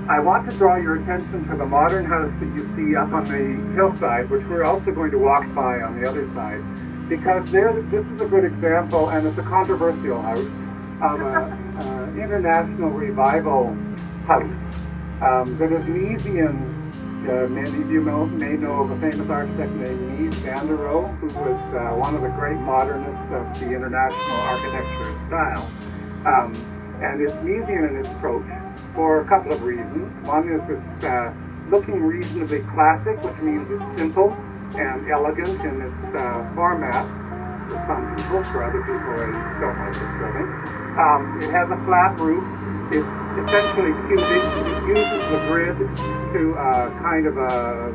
I want to draw your attention to the modern house that you see up on the hillside, which we're also going to walk by on the other side, because this is a good example, and it's a controversial house, of an international revival house that is Miesian. Many of you may know of a famous architect named Mies Rohe, who was one of the great modernists of the international architecture style. And it's Miesian in its approach for a couple of reasons. One is it's looking reasonably classic, which means it's simple and elegant in its format for some people. For other people, they don't like this building. It has a flat roof. It's essentially cubic. It uses the grid to kind of a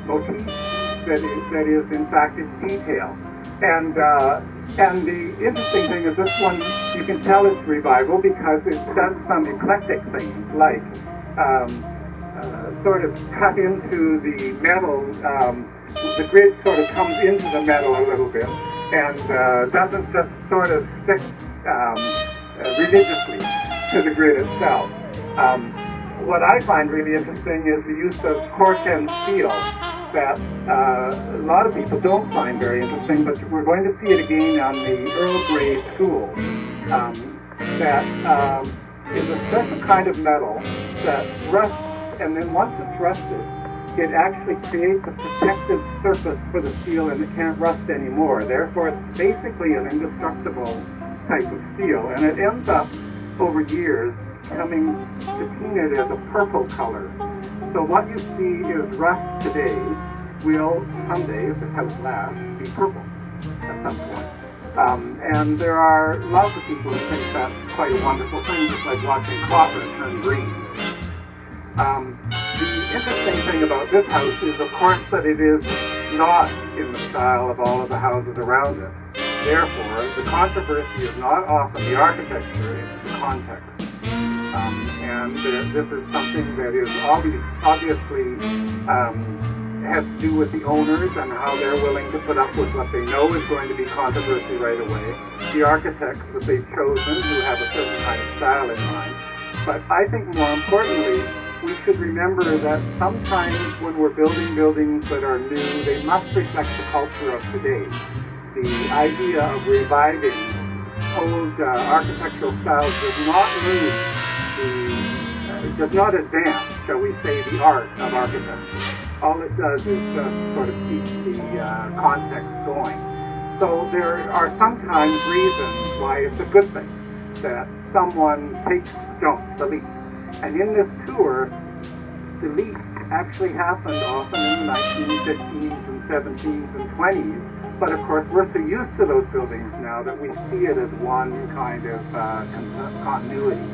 motif that is in fact its detail. And the interesting thing is this one, you can tell it's revival because it does some eclectic things, like sort of cut into the metal. The grid sort of comes into the metal a little bit and doesn't just sort of stick religiously to the grid itself. What I find really interesting is the use of corten steel that a lot of people don't find very interesting, but we're going to see it again on the Earl Grey school. That is a special kind of metal that rusts, and then once it's rusted, it actually creates a protective surface for the steel and it can't rust anymore. Therefore, it's basically an indestructible type of steel, and it ends up, over years, coming patinted as a purple color. So what you see is rust today will someday, if the house lasts, be purple at some point. And there are lots of people who think that's quite a wonderful thing, just like watching copper turn green. The interesting thing about this house is, of course, that it is not in the style of all of the houses around it. Therefore, the controversy is not often the architecture, it's the context. And this is something that is obviously has to do with the owners and how they're willing to put up with what they know is going to be controversy right away. The architects that they've chosen who have a certain kind of style in mind. But I think more importantly, we should remember that sometimes when we're building buildings that are new, they must reflect the culture of today. The idea of reviving old architectural styles does not advance, shall we say, the art of architecture. All it does is just sort of keep the context going. So there are sometimes reasons why it's a good thing that someone takes the leap. And in this tour, the leap actually happened often in the 1915s and 17s and 20s. But of course, we're so used to those buildings now that we see it as one kind of continuity.